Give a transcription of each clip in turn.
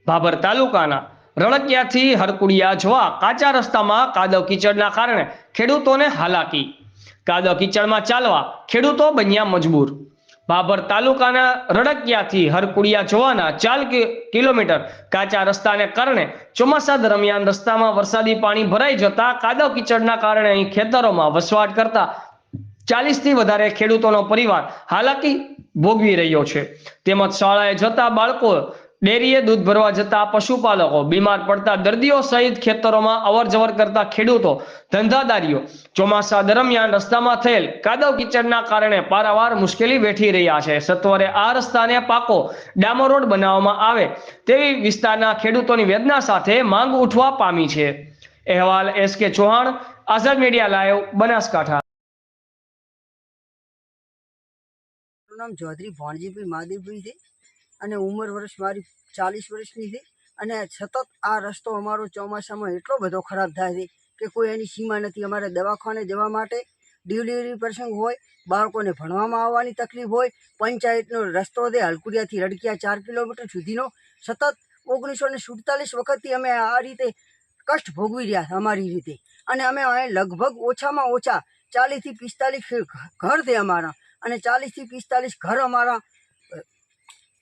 ભાભર તાલુકાના રણકિયાથી હરકુડિયા જવા કાચા રસ્તામાં કાદવ કીચડના કારણે ખેડૂતોને હાલાકી। કાદવ કીચડમાં ચાલવા ખેડૂતો બન્યા મજબૂર। ભાભર તાલુકાના રણકિયાથી હરકુડિયા જવાના 4 કિલોમીટર કાચા રસ્તાને કારણે ચોમાસા દરમિયાન રસ્તામાં વરસાદી પાણી ભરાઈ જતા કાદવ કીચડના કારણે અહીં ખેતરોમાં વસવાટ કરતા 40 થી વધારે ખેડૂતોનો પરિવાર હાલાકી ભોગવી રહ્યો છે। તેમજ શાળાએ જતા બાળકો, ડેરીએ દૂધ ભરવા જતા પશુપાલકો, બીમાર પડતા દર્દીઓ સહિત ખેતરોમાં અવરજવર કરતા ખેડૂતો, ધંધાદારીઓ ચોમાસા દરમિયાન રસ્તામાં થયેલ કાદવ કીચડના કારણે પારાવાર મુશ્કેલી વેઠી રહ્યા છે। સત્વરે આ રસ્તાને પાકો ડામર રોડ બનાવવામાં આવે તેવી વિસ્તારના ખેડૂતોની વેદના સાથે માંગ ઉઠવા પામી છે। અહેવાલ SK ચૌહાણ, આઝાદ મીડિયા લાઈવ, બનાસકાંઠા। નામ ચૌધરી ભાણજીભાઈ માધવભાઈ છે અને ઉંમર વર્ષ મારી 40 વર્ષની છે અને સતત આ રસ્તો અમારો ચોમાસામાં એટલો બધો ખરાબ થાય છે કે કોઈ એની સીમા નથી। અમારે દવાખાને જવા માટે, ડિલિવરી પ્રસંગ હોય, બાળકોને ભણવામાં આવવાની તકલીફ હોય, પંચાયતનો રસ્તો છે હલકુડિયાથી રણકિયા 4 કિલોમીટર સુધીનો સતત 1947 વખતથી અમે આ રીતે કષ્ટ ભોગવી રહ્યા અમારી રીતે। અને અમે લગભગ ઓછામાં ઓછા 40 થી 45 ઘર છે અમારા અને 40 થી 45 ઘર અમારા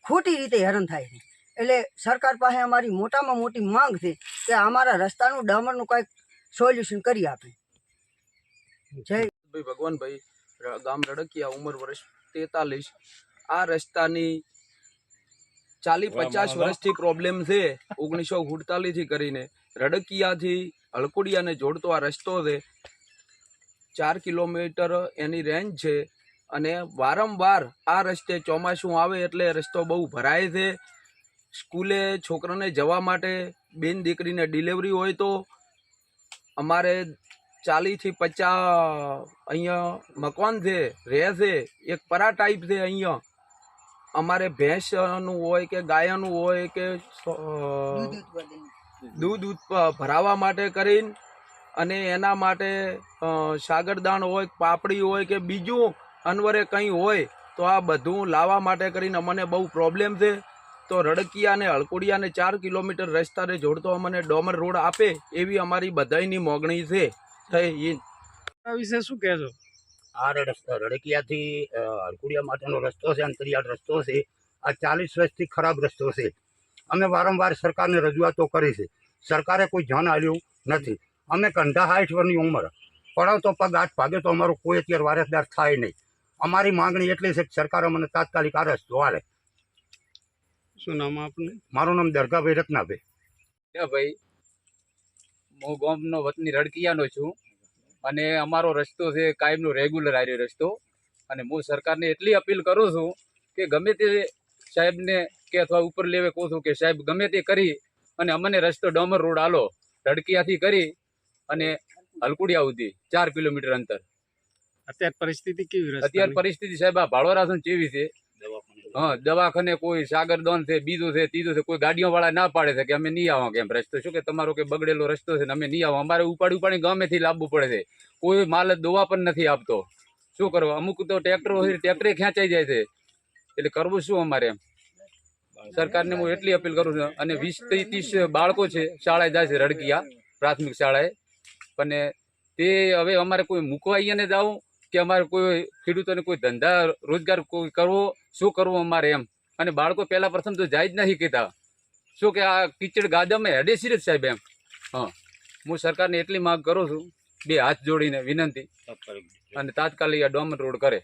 ખોટી રીતે હેરાન થાય છે। એટલે સરકાર પાસે અમારી મોટામાં મોટી માંગ છે કે અમારા રસ્તાનું ડામરનું કંઈક સોલ્યુશન કરી આપે। જય ભગવાનભાઈ, ગામ રડકિયા, ઉંમર વર્ષ 43। આ રસ્તાની 40-50 વર્ષથી પ્રોબ્લેમ છે। 1948 થી કરીને રડકિયાથી હળકુડિયાને જોડતો આ રસ્તો છે। 4 કિલોમીટર એની રેન્જ છે અને વારંવાર આ રસ્તે ચોમાસું આવે એટલે રસ્તો બહુ ભરાય છે। સ્કૂલે છોકરાને જવા માટે, બેન દીકરીને ડિલિવરી હોય તો અમારે 40 થી 50 અહીંયા મકાન છે, રહે છે, એક પરા ટાઈપ છે। અહીંયા અમારે ભેંસનું હોય કે ગાયનું હોય કે દૂધ ભરાવા માટે કરીને અને એના માટે સાગરદાણ હોય, પાપડી હોય કે બીજું અનવરે કંઈ હોય તો આ બધું લાવવા માટે કરીને અમને બહુ પ્રોબ્લેમ છે। તો રડકિયા અને હળકુડિયાને 4 કિલોમીટર રસ્તાને જોડતો અમને ડોમર રોડ આપે એવી અમારી બધાયની મોગણી છે। આ વિશે શું કહેશો? આ રડકિયાથી હળકુડિયા માટેનો રસ્તો છે, અંતરિયાળ રસ્તો છે। આ 40 વર્ષથી ખરાબ રસ્તો છે। અમે વારંવાર સરકારને રજૂઆતો કરી છે, સરકારે કોઈ ધ્યાન આપ્યું નથી। અમે કંઢા 60 વર્ષની ઉંમર, પડો તો પગ હાથ ભાગે તો અમારો કોઈ અત્યારે વારસદાર થાય નહીં। અમારી માંગણી એટલી છે કે સરકાર અમને તાત્કાલિક આ રસ્તો આલે। શું નામ આપને? મારું નામ દરગાભાઈ રત્નાભાઈ। ભાઈ, હું ગામનો વતની રડકિયાનો છું અને અમારો રસ્તો છે કાયમનો રેગ્યુલર આર્યો રસ્તો। અને હું સરકારને એટલી અપીલ કરું છું કે ગમે તે સાહેબને કે અથવા ઉપર લેવે કહું છું કે સાહેબ ગમે તે કરી અને અમને રસ્તો ડોમર રોડ આલો, રડકિયાથી કરી અને હલકુડિયા સુધી 4 કિલોમીટર અંતર। અત્યારે પરિસ્થિતિ કેવી રહે? અત્યારે પરિસ્થિતિ સાહેબ આ ભાડોરાસન કેવી છે? હા, દવાખાને કોઈ સાગરદોન છે, બીજું છે, ત્રીજું છે, કોઈ ગાડીઓ વાળા ના પાડે છે કે અમે નહીં આવો કેમ રસ્તો, શું કે તમારો કે બગડેલો રસ્તો છે ને અમે નહીં આવો, અમારે ઉપાડી ગામેથી લાવવું પડે છે। કોઈ માલ દોવા પણ નથી આપતો, શું કરવા? અમુક તો ટ્રેક્ટરે ખેંચાઈ જાય છે, એટલે કરવું શું અમારે એમ? સરકારને હું એટલી અપીલ કરું છું। અને 20 થી 30 બાળકો છે, શાળાએ જાય છે રડકિયા પ્રાથમિક શાળાએ, અને તે હવે અમારે કોઈ મૂકવા અહીંયા જવું કે અમારે કોઈ ખેડૂતોને કોઈ ધંધા રોજગાર કોઈ કરવો, શું કરવું અમારે એમ? અને બાળકો પહેલા પ્રથમ તો જાય જ નથી કહેતા, શું કે આ કીચડ ગાદામાં હેડે સિરિયસ સાહેબ એમ। હા, હું સરકારને એટલી માંગ કરું છું, 2 હાથ જોડીને વિનંતી, અને તાત્કાલિક આ ડોમર રોડ કરે।